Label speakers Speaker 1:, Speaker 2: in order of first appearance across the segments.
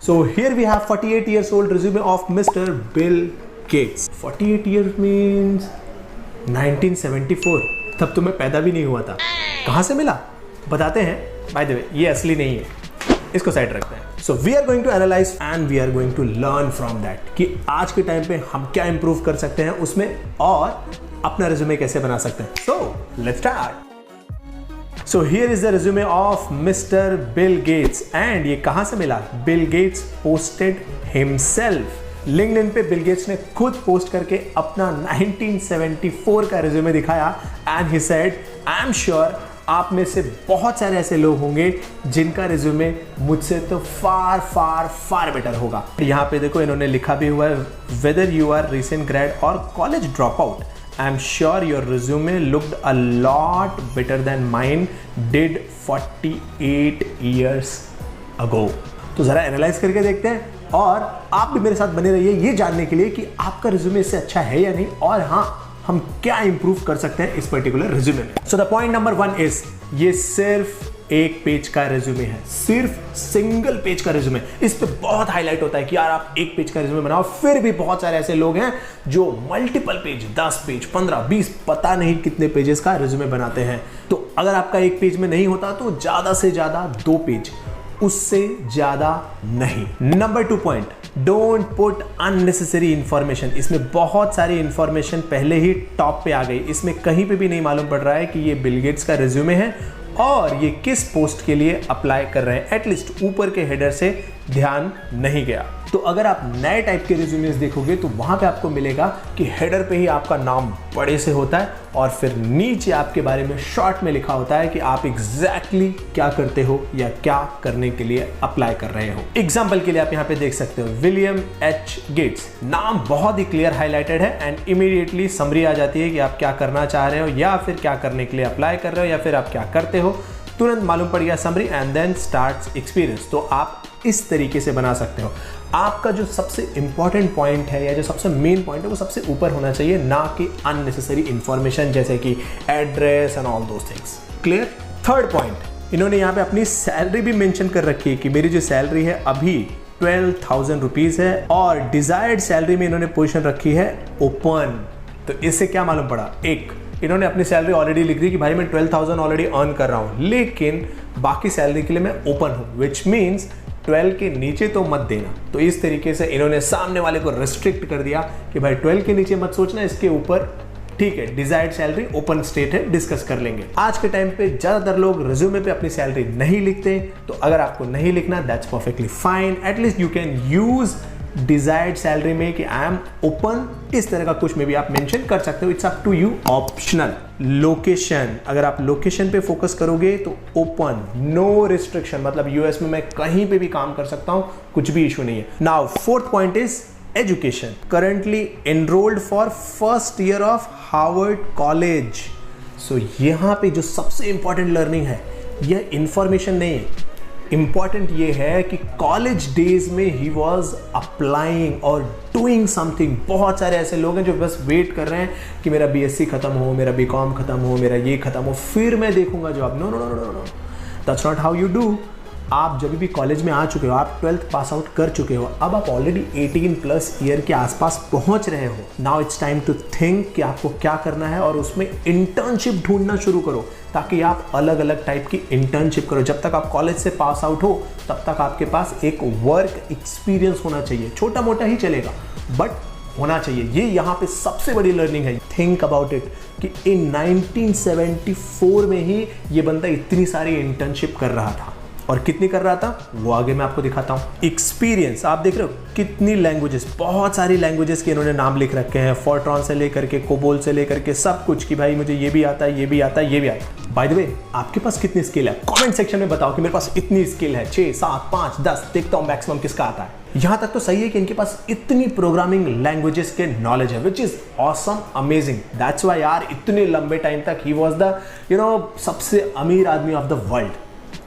Speaker 1: So here we have 48 years old resume of Mr. Bill Gates. 48 years means 1974. तब तो मैं पैदा भी नहीं हुआ था। कहाँ से मिला बताते हैं। By the way, ये असली नहीं है, इसको साइड रखते हैं। So we are going to analyze and we are going to learn from that कि आज के टाइम पे हम क्या improve कर सकते हैं उसमें और अपना resume कैसे बना सकते हैं। So let's start. So here is the resume of Mr. Bill Gates and ये कहाँ से मिला? Bill Gates posted himself. LinkedIn पे बिल गेट्स ने खुद पोस्ट करके अपना 1974 का रिज्यूमे दिखाया and he said I am sure आप में से बहुत सारे ऐसे लोग होंगे जिनका रिज्यूमे मुझसे तो फार फार फार बेटर होगा। यहाँ पे देखो इन्होंने लिखा भी हुआ है whether you are recent grad और college drop out I am sure your resume looked a lot better than mine did 48 years ago. तो जरा एनालाइज करके देखते हैं और आप भी मेरे साथ बने रहिए ये जानने के लिए कि आपका रिज्यूमे इससे अच्छा है या नहीं और हाँ हम क्या इंप्रूव कर सकते हैं इस पर्टिकुलर रिज्यूमे में। So the point number 1 is ये सिर्फ एक पेज का रिज्यूमे है, सिर्फ सिंगल पेज का रिज्यूमे। इस पे बहुत हाईलाइट होता है कि यार आप एक पेज का रिज्यूमे बनाओ, फिर भी बहुत सारे ऐसे लोग हैं जो मल्टीपल पेज 10 पेज 15 20 पता नहीं कितने पेजेस का रिज्यूमे बनाते हैं। तो अगर आपका एक पेज में नहीं होता तो ज्यादा से ज्यादा 2 पेज, उससे ज्यादा नहीं। Number 2 point, don't put unnecessary information. इसमें बहुत सारी इंफॉर्मेशन पहले ही टॉप पे आ गई, इसमें कहीं पे भी नहीं मालूम पड़ रहा है कि ये बिल गेट्स का रिज्यूमे है और ये किस पोस्ट के लिए अप्लाई कर रहे हैं। एटलीस्ट ऊपर के हेडर से ध्यान नहीं गया। तो अगर आप नए टाइप के रिज्यूमेस देखोगे तो वहां पे आपको मिलेगा कि हेडर पे ही आपका नाम बड़े से होता है और फिर नीचे आपके बारे में शॉर्ट में लिखा होता है कि आप एग्जैक्टली क्या करते हो या क्या करने के लिए अप्लाई कर रहे हो। एग्जाम्पल के लिए आप यहाँ पे देख सकते हो विलियम एच गेट्स, नाम बहुत ही क्लियर हाईलाइटेड है एंड इमीडिएटली समरी आ जाती है कि आप क्या करना चाह रहे हो या फिर क्या करने के लिए अप्लाई कर रहे हो या फिर आप क्या करते हो। तुरंत मालूम पड़ गया summary and then starts experience. तो आप इस तरीके से बना सकते हो। आपका जो सबसे इंपॉर्टेंट पॉइंट है या जो सबसे मेन पॉइंट है वो सबसे ऊपर होना चाहिए, ना कि अननेसेसरी इंफॉर्मेशन जैसे कि address and all those things. Clear? Third point, इन्होंने यहाँ पे अपनी सैलरी भी मेंशन कर रखी है कि मेरी जो सैलरी है अभी 12,000 रुपीज है और डिजायर्ड सैलरी में इन्होंने पोजीशन रखी है ओपन। तो इससे क्या मालूम पड़ा, एक इन्होंने अपनी सैलरी ऑलरेडी लिख दी कि भाई मैं 12,000 ऑलरेडी अर्न कर रहा हूं लेकिन बाकी सैलरी के लिए मैं ओपन हूं, विच मीन्स 12 के नीचे तो मत देना। तो इस तरीके से इन्होंने सामने वाले को रिस्ट्रिक्ट कर दिया कि भाई 12 के नीचे मत सोचना, इसके ऊपर ठीक है डिजायर्ड सैलरी ओपन स्टेट है, डिस्कस कर लेंगे। आज के टाइम पे ज्यादातर लोग रिज्यूमे पे अपनी सैलरी नहीं लिखते, तो अगर आपको नहीं लिखना that's perfectly fine. At least you can use desired salary में कि आई एम ओपन, इस तरह का कुछ में भी आप मेंशन कर सकते हो, it's up to you, optional. Location, अगर आप लोकेशन पे फोकस करोगे तो ओपन, नो रिस्ट्रिक्शन, मतलब यूएस में मैं कहीं पे भी काम कर सकता हूं, कुछ भी इशू नहीं है। Now fourth point is education, currently enrolled for first year of Harvard college. So यहां पे जो सबसे इंपॉर्टेंट लर्निंग है यह इंफॉर्मेशन नहीं है, इंपॉर्टेंट ये है कि कॉलेज डेज में ही वॉज अप्लाइंग और डूइंग समथिंग। बहुत सारे ऐसे लोग हैं जो बस वेट कर रहे हैं कि मेरा बीएससी खत्म हो, मेरा बीकॉम खत्म हो, मेरा ये खत्म हो, फिर मैं देखूंगा job. No no no no no, that's not how you do. आप जब भी कॉलेज में आ चुके हो, आप 12th पास आउट कर चुके हो, अब आप ऑलरेडी 18+ ईयर के आसपास पहुंच रहे हो। Now it's time to think कि आपको क्या करना है और उसमें इंटर्नशिप ढूंढना शुरू करो ताकि आप अलग अलग टाइप की इंटर्नशिप करो। जब तक आप कॉलेज से पास आउट हो तब तक आपके पास एक वर्क एक्सपीरियंस होना चाहिए, छोटा मोटा ही चलेगा बट होना चाहिए। ये यहाँ पे सबसे बड़ी लर्निंग है। थिंक अबाउट इट कि इन 1974 में ही ये बंदा इतनी सारी इंटर्नशिप कर रहा था और कितनी कर रहा था वो आगे मैं आपको दिखाता हूं। एक्सपीरियंस आप देख रहे हो कितनी लैंग्वेजेस, बहुत सारी लैंग्वेजेस के इन्होंने नाम लिख रखे हैं, फोर्ट्रॉन से लेकर के कोबोल से लेकर के सब कुछ कि भाई मुझे ये भी आता है, ये भी आता है, ये भी आता है। बाय द वे आपके पास कितनी स्किल है कमेंट सेक्शन में बताओ कि मेरे पास इतनी स्किल है, 6 7 5 10, देखता हूं मैक्सिमम किसका आता है। यहां तक तो सही है कि इनके पास इतनी प्रोग्रामिंग लैंग्वेजेस के नॉलेज है which is awesome, amazing. That's why यार इतने लंबे टाइम तक ही वाज द सबसे अमीर आदमी ऑफ द वर्ल्ड।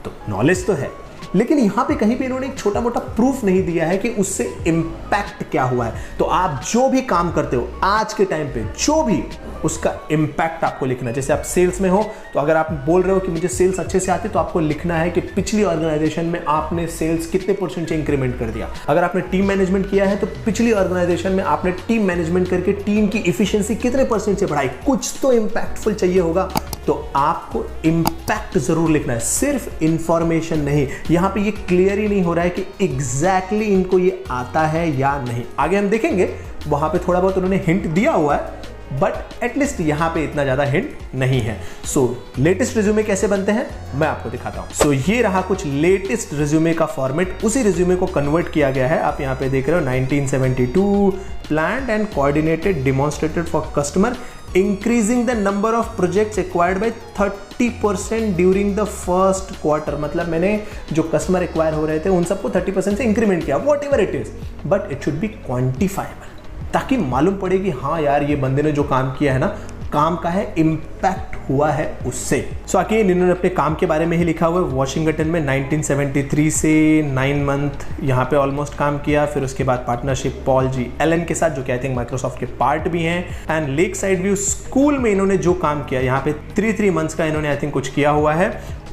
Speaker 1: तो नॉलेज तो है लेकिन यहां पे कहीं पे इन्होंने एक छोटा मोटा प्रूफ नहीं दिया है कि उससे इंपैक्ट क्या हुआ है। तो आप जो भी काम करते हो आज के टाइम पे, जो भी उसका इम्पैक्ट आपको लिखना है। जैसे आप सेल्स में हो तो अगर आप बोल रहे हो कि मुझे सेल्स अच्छे से आती, तो आपको लिखना है कि पिछली ऑर्गेनाइजेशन में आपने सेल्स कितने % से इंक्रीमेंट कर दिया। अगर आपने टीम मैनेजमेंट किया है तो पिछली ऑर्गेनाइजेशन में आपने टीम मैनेजमेंट करके टीम की इफिशियंसी कितने % से बढ़ाई। कुछ तो इंपैक्टफुल चाहिए होगा, तो आपको इंपैक्ट जरूर लिखना है, सिर्फ इंफॉर्मेशन नहीं। यहां पे ये क्लियर ही नहीं हो रहा है कि एग्जैक्टली इनको ये आता है या नहीं। आगे हम देखेंगे, वहां पे थोड़ा बहुत उन्होंने हिंट दिया हुआ है, बट एटलीस्ट यहां पे इतना ज्यादा हिंट नहीं है। सो लेटेस्ट रिज्यूमे कैसे बनते हैं मैं आपको दिखाता हूं। सो ये रहा कुछ लेटेस्ट रिज्यूमे का फॉर्मेट। उसी रिज्यूमे को कन्वर्ट किया गया है। आप यहां पे देख रहे हो 1972 planned and coordinated demonstrated for customer increasing the number of projects acquired by 30% during the first quarter. मतलब मैंने जो कस्टमर एक्वायर हो रहे थे उन सबको 30% से इंक्रीमेंट किया, what ever it is, but it should be quantifiable, ताकि मालूम पड़े कि हाँ यार ये बंदे ने जो काम किया है ना, काम का है, इम्पैक्ट हुआ है उससे। सो आगे इन्होंने अपने काम के बारे में ही लिखा हुआ है। वॉशिंगटन में 1973 से 9 मंथ यहाँ पे ऑलमोस्ट काम किया। फिर उसके बाद पार्टनरशिप पॉल जी एलन के साथ, जो कि आई थिंक माइक्रोसॉफ्ट के पार्ट भी हैं। And lake side view school में इन्होंने जो काम किया, यहाँ पे 3 मंथ्स का इन्होंने आई थिंक कुछ किया हुआ है,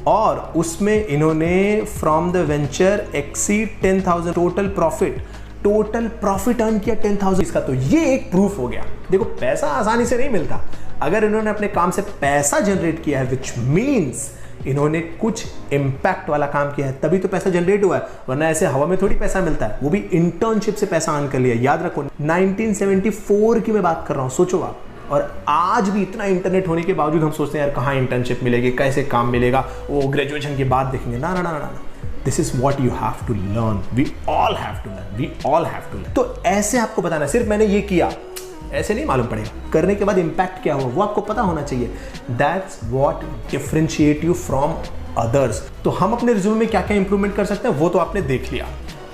Speaker 1: और उसमें इन्होंने from the venture exceed 10,000 total profit earn किया 10,000 का। तो ये एक प्रूफ हो गया। देखो पैसा आसानी से नहीं मिलता, अगर इन्होंने अपने काम से पैसा जनरेट किया है, विच मीन्स इन्होंने कुछ इम्पैक्ट वाला काम किया है, तभी तो पैसा जनरेट हुआ है, वरना ऐसे हवा में थोड़ी पैसा मिलता है। वो भी इंटर्नशिप से पैसा अर्न कर लिया। याद रखो 1974 की मैं बात कर रहा हूं, सोचो आप। और आज भी इतना इंटरनेट होने के बावजूद हम सोचते हैं यार कहाँ इंटर्नशिप मिलेगी, कैसे काम मिलेगा, वो ग्रेजुएशन के बाद देखेंगे। ना ना ना ना, this is what you have to learn, we all have to learn. तो ऐसे आपको बताना, सिर्फ मैंने ये किया ऐसे नहीं मालूम पड़ेगा, करने के बाद इंपैक्ट क्या हुआ वो आपको पता होना चाहिए। That's what differentiate you from others. तो हम अपने रिज्यूमे में क्या क्या इंप्रूवमेंट कर सकते हैं वो तो आपने देख लिया,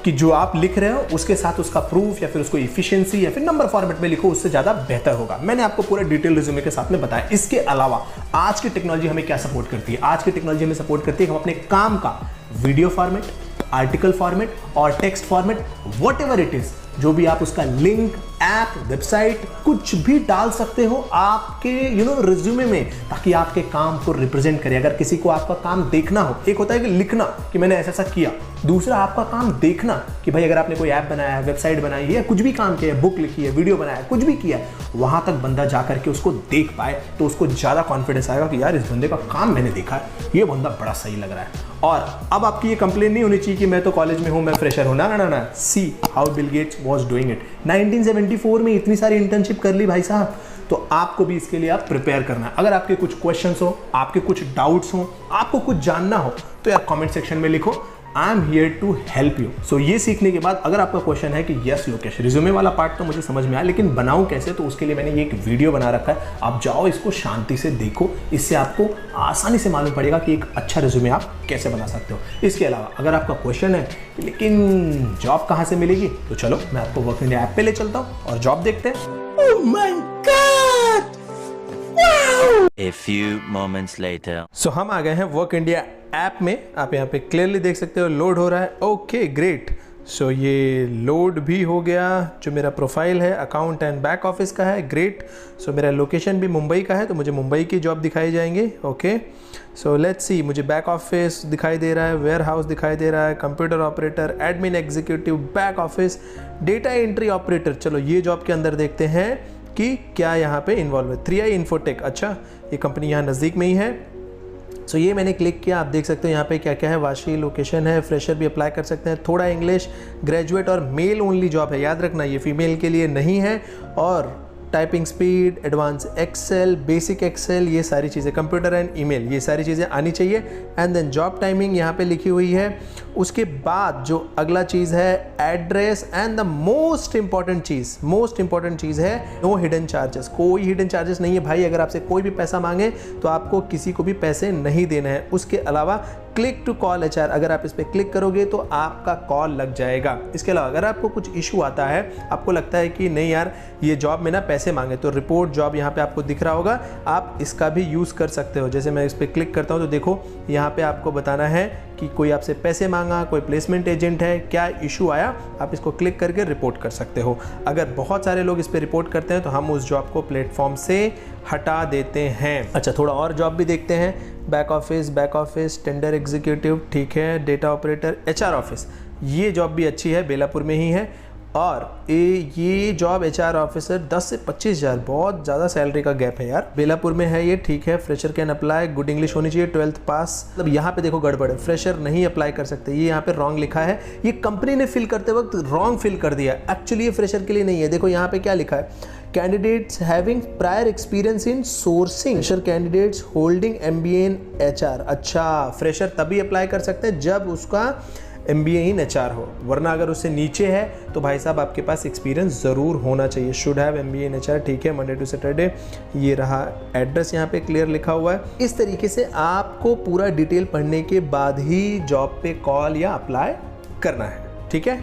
Speaker 1: कि जो आप लिख रहे हो उसके साथ उसका प्रूफ या फिर उसको इफिशिएंसी या फिर नंबर फॉर्मेट में लिखो, उससे ज़्यादा बेहतर होगा। मैंने आपको पूरा डिटेल रिज्यूमे के साथ में बताया। इसके अलावा आज की टेक्नोलॉजी हमें क्या सपोर्ट करती है? आज की टेक्नोलॉजी हमें सपोर्ट करती है हम अपने काम का वीडियो फॉर्मेट, आर्टिकल फॉर्मेट और text format, what ever it is, जो भी आप उसका लिंक, ऐप, वेबसाइट कुछ भी डाल सकते हो आपके रिज्यूमे में, ताकि आपके काम को रिप्रेजेंट करे। अगर किसी को आपका काम देखना हो, एक होता है कि लिखना कि मैंने ऐसा ऐसा किया, दूसरा आपका काम देखना कि भाई अगर आपने कोई ऐप बनाया है, वेबसाइट बनाई है, या कुछ भी काम किया है, बुक लिखी है, वीडियो बनाया है, कुछ भी किया है, वहां तक बंदा जा करके उसको देख पाए, तो उसको ज्यादा कॉन्फिडेंस आएगा कि यार इस बंदे का काम मैंने देखा है, ये बंदा बड़ा सही लग रहा है। और अब आपकी ये कंप्लेन नहीं होनी चाहिए कि मैं तो कॉलेज में हूं, मैं फ्रेशर हूं। ना ना ना, see how Bill Gates was doing it. 1974 में इतनी सारी इंटर्नशिप कर ली भाई साहब, तो आपको भी इसके लिए आप प्रिपेयर करना है। अगर आपके कुछ क्वेश्चंस हो, आपके कुछ डाउट्स हो, आपको कुछ जानना हो, तो यार कमेंट सेक्शन में लिखो, I am here to help you. So ये सीखने के बाद अगर आपका क्वेश्चन है कि यस लोकेश, रिज्यूमे वाला पार्ट तो मुझे समझ में आया, लेकिन बनाऊं कैसे, तो उसके लिए मैंने ये एक वीडियो बना रखा है, आप जाओ इसको शांति से देखो, इससे आपको आसानी से मालूम पड़ेगा कि एक अच्छा रिज्यूमे आप कैसे बना सकते हो। इसके अलावा अगर आपका क्वेश्चन है लेकिन जॉब कहाँ से मिलेगी, तो चलो मैं आपको वर्क इंडिया ऐप पे ले चलता हूँ और जॉब देखते हैं। Oh my God,
Speaker 2: A few moments later.
Speaker 1: सो हम आ गए हैं वर्क इंडिया ऐप में। आप यहाँ पे क्लियरली देख सकते हो लोड हो रहा है। Okay great. सो ये लोड भी हो गया। जो मेरा प्रोफाइल है अकाउंट एंड बैक ऑफिस का है, ग्रेट। सो मेरा लोकेशन भी मुंबई का है, तो मुझे मुंबई की जॉब दिखाई जाएंगे। ओके सो लेट्स सी, मुझे बैक ऑफिस दिखाई दे रहा है, वेयर हाउस दिखाई दे रहा है, computer operator, admin executive, back office, data entry operator. चलो ये जॉब के अंदर देखते हैं कि क्या यहाँ पे इन्वॉल्व है। 3i इन्फोटेक, अच्छा ये कंपनी यहाँ नज़दीक में ही है। सो ये मैंने क्लिक किया, आप देख सकते हो यहाँ पे क्या क्या है। वाशी लोकेशन है, फ्रेशर भी अप्लाई कर सकते हैं, थोड़ा इंग्लिश, ग्रेजुएट और मेल ओनली जॉब है, याद रखना ये फीमेल के लिए नहीं है। और typing speed, advance Excel, basic Excel, ये सारी चीज़ें, कंप्यूटर एंड ईमेल, ये सारी चीज़ें आनी चाहिए। एंड देन जॉब टाइमिंग यहाँ पे लिखी हुई है। उसके बाद जो अगला चीज़ है address, and the most important चीज़ है नो हिडन चार्जेस। कोई हिडन चार्जेस नहीं है भाई, अगर आपसे कोई भी पैसा मांगे तो आपको किसी को भी पैसे नहीं देने हैं। उसके अलावा क्लिक टू कॉल HR, अगर आप इस पर क्लिक करोगे तो आपका कॉल लग जाएगा। इसके अलावा अगर आपको कुछ इशू आता है, आपको लगता है कि नहीं यार ये जॉब में ना पैसे मांगे, तो रिपोर्ट जॉब यहाँ पे आपको दिख रहा होगा, आप इसका भी यूज़ कर सकते हो। जैसे मैं इस पर क्लिक करता हूँ तो देखो यहाँ पे आपको बताना है कि कोई आपसे पैसे मांगा, कोई प्लेसमेंट एजेंट है, क्या इशू आया, आप इसको क्लिक करके रिपोर्ट कर सकते हो। अगर बहुत सारे लोग इस पर रिपोर्ट करते हैं तो हम उस जॉब को प्लेटफॉर्म से हटा देते हैं। अच्छा, थोड़ा और जॉब भी देखते हैं। बैक ऑफिस, टेंडर एग्जीक्यूटिव, ठीक है, डेटा ऑपरेटर, HR ऑफिस, ये जॉब भी अच्छी है, बेलापुर में ही है। और ये जॉब HR ऑफिसर 10 से 25 हज़ार, बहुत ज़्यादा सैलरी का गैप है यार। बेलापुर में है ये, ठीक है। Fresher can apply, good English होनी चाहिए, 12th पास। मतलब यहाँ पे देखो गड़बड़ है, फ्रेशर नहीं अप्लाई कर सकते, ये यहाँ पे रॉन्ग लिखा है। ये कंपनी ने फिल करते वक्त रॉन्ग फिल कर दिया, एक्चुअली ये फ्रेशर के लिए नहीं है। देखो यहाँ पे क्या लिखा है, candidates having prior experience in sourcing, fresher candidates holding MBA in HR। अच्छा, फ्रेशर तभी अप्लाई कर सकते हैं जब उसका MBA इन HR हो, वरना अगर उससे नीचे है तो भाई साहब आपके पास एक्सपीरियंस ज़रूर होना चाहिए। Should have MBA in HR, ठीक है। मंडे टू सैटरडे, ये रहा एड्रेस यहाँ पे क्लियर लिखा हुआ है। इस तरीके से आपको पूरा डिटेल पढ़ने के बाद ही जॉब पे कॉल या अप्लाई करना है, ठीक है।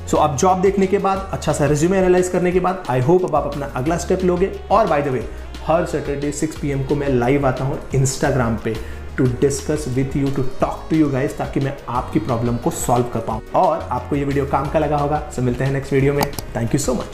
Speaker 1: सो अब जॉब देखने के बाद, अच्छा सा रिज्यूमे एनालाइज करने के बाद, आई होप अब आप अपना अगला स्टेप लोगे। और बाय द वे, हर सैटरडे 6 PM को मैं लाइव आता हूँ इंस्टाग्राम पे to discuss with you, to talk to you guys, ताकि मैं आपकी प्रॉब्लम को सॉल्व कर पाऊँ। और आपको ये वीडियो काम का लगा होगा। सो मिलते हैं नेक्स्ट वीडियो में। Thank you so much.